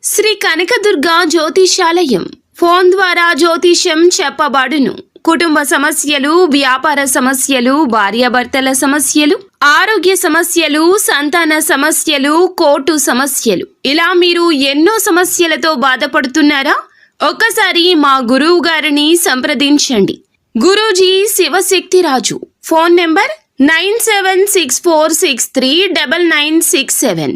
Shri Kanakadurga జ్యోతిషాలయం phone ద్వారా జ్యోతిష్యం చెప్పబడును. కుటుంబ సమస్యలు, వ్యాపార సమస్యలు, భార్యాభర్తల సమస్యలు, ఆరోగ్య సమస్యలు, సంతాన సమస్యలు, కోర్టు సమస్యలు, ఇలా మీరు ఎన్నో సమస్యలతో బాధపడుతున్నారా? ఒక్కసారి మా గురువు గారిని సంప్రదించండి. గురూజీ శివశక్తిరాజు. Phone number 9764639967.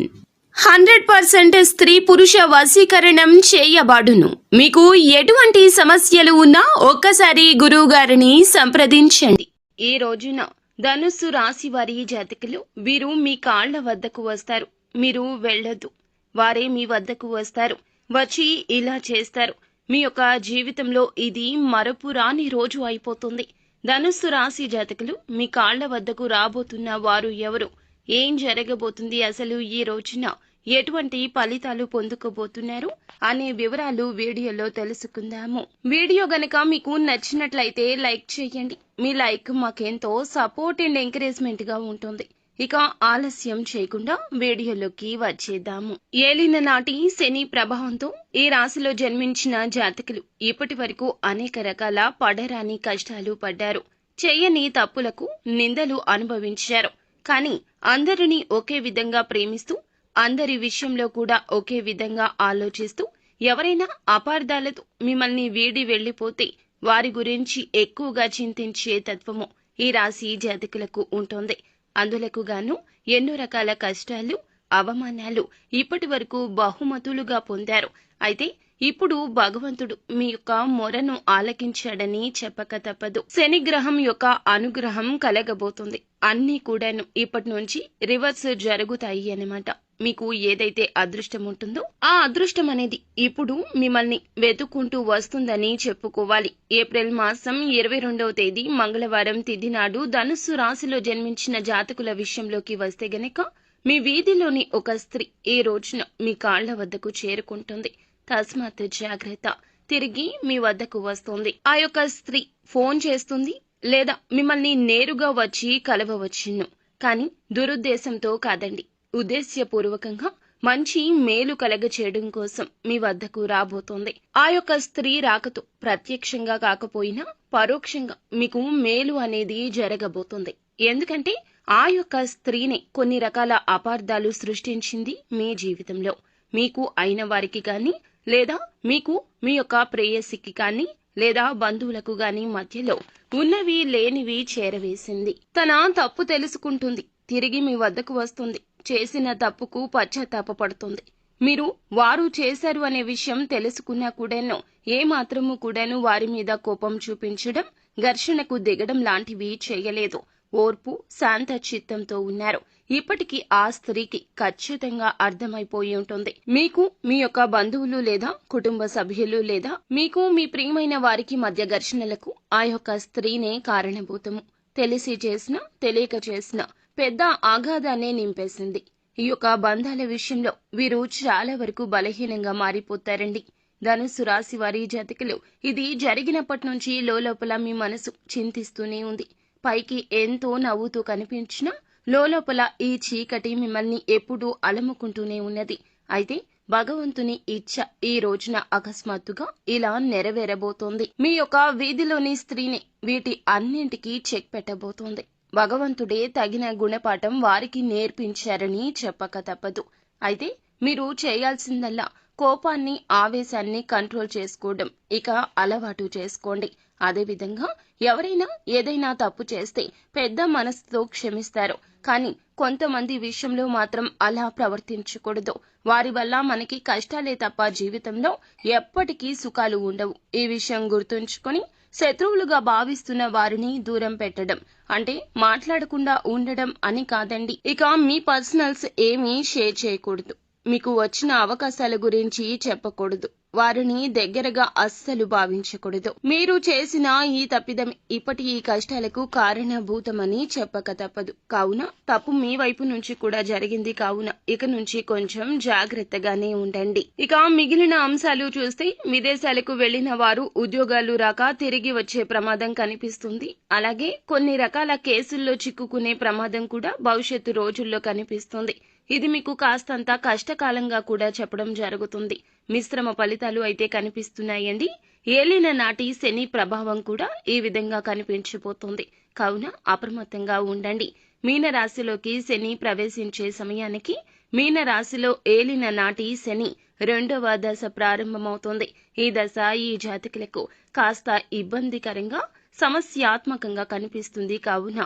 100% స్త్రీ పురుష వశీకరణం చేయబడును. మీకు ఎటువంటి సమస్యలు ఉన్నా ఒక్కసారి గురువు గారిని సంప్రదించండి. ఈ రోజున ధనుస్సు రాశి వారి జాతకులు, వీరు మీ కాళ్ల వద్దకు వస్తారు. మీరు వెళ్ళొద్దు, వారే మీ వద్దకు వస్తారు. వచ్చి ఇలా చేస్తారు. మీ యొక్క జీవితంలో ఇది మరపురాని రోజు అయిపోతుంది. ధనుస్సు రాశి జాతకులు, మీ కాళ్ల వద్దకు రాబోతున్న వారు ఎవరు, ఏం జరగబోతుంది, అసలు ఈ రోజున ఎటువంటి ఫలితాలు పొందుకోబోతున్నారు అనే వివరాలు వీడియోలో తెలుసుకుందాము. వీడియో గనక మీకు నచ్చినట్లయితే లైక్ చేయండి. మీ లైక్ మాకెంతో సపోర్ట్ అండ్ ఎంకరేజ్మెంట్ గా ఉంటుంది. ఇక ఆలస్యం చేయకుండా వీడియోలోకి వచ్చేద్దాము. ఏలిన నాటి శని ప్రభావంతో ఈ రాశిలో జన్మించిన జాతకులు ఇప్పటి వరకు అనేక రకాల పడరాని కష్టాలు పడ్డారు. చెయ్యని తప్పులకు నిందలు అనుభవించారు. కానీ అందరినీ ఒకే విధంగా ప్రేమిస్తూ, అందరి విషయంలో కూడా ఒకే విధంగా ఆలోచిస్తూ, ఎవరైనా అపార్థాలతో మిమ్మల్ని వీడి వెళ్లిపోతే వారి గురించి ఎక్కువగా చింతించే తత్వము ఈ రాశి జాతకులకు ఉంటుంది. అందులకు గాను ఎన్నో రకాల కష్టాలు, అవమానాలు ఇప్పటి వరకు బహుమతులుగా పొందారు. అయితే ఇప్పుడు భగవంతుడు మీ యొక్క మొరను ఆలకించాడని చెప్పక తప్పదు. శని గ్రహం యొక్క అనుగ్రహం కలగబోతుంది. అన్నీ కూడాను ఇప్పటి నుంచి రివర్స్ జరుగుతాయి అన్నమాట. మీకు ఏదైతే అదృష్టం ఉంటుందో ఆ అదృష్టం అనేది ఇప్పుడు మిమ్మల్ని వెతుక్కుంటూ వస్తుందని చెప్పుకోవాలి. ఏప్రిల్ మాసం 22వ తేదీ మంగళవారం తిథి నాడు ధనుస్సు రాశిలో జన్మించిన జాతకుల విషయంలోకి వస్తే గనక, మీ వీధిలోని ఒక స్త్రీ ఈ రోజున మీ కాళ్ల వద్దకు చేరుకుంటుంది. తస్మాత్ జాగ్రత్త. తిరిగి మీ వద్దకు వస్తుంది. ఆ యొక్క స్త్రీ ఫోన్ చేస్తుంది, లేదా మిమ్మల్ని నేరుగా వచ్చి కలవవచ్చును. కానీ దురుద్దేశంతో కాదండి, ఉద్దేశ్యపూర్వకంగా మంచి మేలు కలగచేయడం కోసం మీ వద్దకు రాబోతోంది. ఆ యొక్క స్త్రీ రాకతో ప్రత్యక్షంగా కాకపోయినా పరోక్షంగా మీకు మేలు అనేది జరగబోతుంది. ఎందుకంటే ఆ యొక్క స్త్రీనే కొన్ని రకాల అపార్థాలు సృష్టించింది మీ జీవితంలో. మీకు అయిన వారికి కానీ, లేదా మీకు మీ యొక్క ప్రేయసికి కానీ, లేదా బంధువులకు గాని మధ్యలో ఉన్నవి లేనివి చేరవేసింది. తన తప్పు తెలుసుకుంటుంది, తిరిగి మీ వద్దకు వస్తుంది. చేసిన తప్పుకు పశ్చాత్తాపపడుతుంది. మీరు వారు చేశారు అనే విషయం తెలుసుకున్నా కూడాను ఏమాత్రము కూడాను వారి మీద కోపం చూపించడం, ఘర్షణకు దిగడం లాంటివి చేయలేదు. ఓర్పు, శాంత చిత్తంతో ఉన్నారు. ఇప్పటికీ ఆ స్త్రీకి ఖచ్చితంగా అర్థమైపోయి ఉంటుంది. మీకు మీ యొక్క బంధువులు లేదా కుటుంబ సభ్యులు, లేదా మీకు మీ ప్రియమైన వారికి మధ్య ఘర్షణలకు ఆ యొక్క స్త్రీనే కారణభూతము. తెలిసి చేసిన, తెలియక చేసిన పెద్ద ఆఘాతాన్నే నింపేసింది. ఈ యొక్క బంధాల విషయంలో వీరు చాలా వరకు బలహీనంగా మారిపోతారండి. ధనుస్సు రాశి వారి జాతకులు, ఇది జరిగినప్పటి నుంచి లోపల మీ మనసు చింతిస్తూనే ఉంది. పైకి ఎంతో నవ్వుతూ కనిపించినా లోపల ఈ చీకటి మిమ్మల్ని ఎప్పుడూ అలముకుంటూనే ఉన్నది. అయితే భగవంతుని ఇచ్చ ఈ రోజున అకస్మాత్తుగా ఇలా నెరవేరబోతోంది. మీ యొక్క వీధిలోని స్త్రీని వీటి అన్నింటికీ చెక్ పెట్టబోతోంది. భగవంతుడే తగిన గుణపాఠం వారికి నేర్పించారని చెప్పక తప్పదు. అయితే మీరు చేయాల్సిందల్లా కోపాన్ని, ఆవేశాన్ని కంట్రోల్ చేసుకోవడం ఇక అలవాటు చేసుకోండి. అదేవిధంగా ఎవరైనా ఏదైనా తప్పు చేస్తే పెద్ద మనసుతో క్షమిస్తారు. కానీ కొంతమంది విషయంలో మాత్రం అలా ప్రవర్తించకూడదు. వారి వల్ల మనకి కష్టాలే తప్ప జీవితంలో ఎప్పటికీ సుఖాలు ఉండవు. ఈ విషయం గుర్తుంచుకొని శత్రువులుగా భావిస్తున్న వారిని దూరం పెట్టడం అంటే మాట్లాడకుండా ఉండడం అని కాదండి. ఇక మీ పర్సనల్స్ ఏమీ షేర్ చేయకూడదు. మీకు వచ్చిన అవకాశాల గురించి చెప్పకూడదు. వారిని దగ్గరగా అస్సలు భావించకూడదు. మీరు చేసిన ఈ తప్పిదం ఇప్పటి ఈ కష్టాలకు కారణభూతమని చెప్పక తప్పదు. కావున తప్పు మీ వైపు నుంచి కూడా జరిగింది. కావున ఇక నుంచి కొంచెం జాగ్రత్తగానే ఉండండి. ఇక మిగిలిన అంశాలు చూస్తే, విదేశాలకు వెళ్లిన వారు ఉద్యోగాలు రాక తిరిగి వచ్చే ప్రమాదం కనిపిస్తుంది. అలాగే కొన్ని రకాల కేసుల్లో చిక్కుకునే ప్రమాదం కూడా భవిష్యత్తు రోజుల్లో కనిపిస్తుంది. ఇది మీకు కాస్తంత కష్టకాలంగా కూడా చెప్పడం జరుగుతుంది. మిశ్రమ ఫలితాలు అయితే కనిపిస్తున్నాయండి. ఏలిన నాటి శని ప్రభావం కూడా ఈ విధంగా కనిపించిపోతుంది. కావున అప్రమత్తంగా ఉండండి. మీనరాశిలోకి శని ప్రవేశించే సమయానికి మీనరాశిలో ఏలిన నాటి శని 2వ దశ ప్రారంభమవుతుంది. ఈ దశ ఈ జాతకులకు కాస్త ఇబ్బందికరంగా సమస్యాత్మకంగా కనిపిస్తుంది. కావున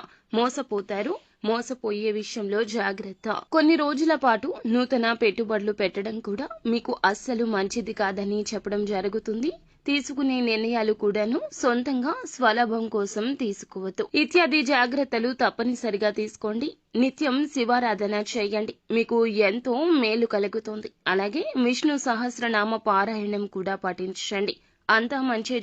మోసపోయే విషయంలో జాగ్రత్త. కొన్ని రోజుల పాటు నూతన పెట్టుబడులు పెట్టడం కూడా మీకు అస్సలు మంచిది కాదని చెప్పడం జరుగుతుంది. తీసుకునే నిర్ణయాలు కూడాను సొంతంగా స్వలాభం కోసం తీసుకోవద్దు. ఇత్యాది జాగ్రత్తలు తప్పనిసరిగా తీసుకోండి. నిత్యం శివారాధన చేయండి. మీకు ఎంతో మేలు కలుగుతుంది. అలాగే విష్ణు సహస్రనామ పారాయణం కూడా పఠించండి. అంతా మంచి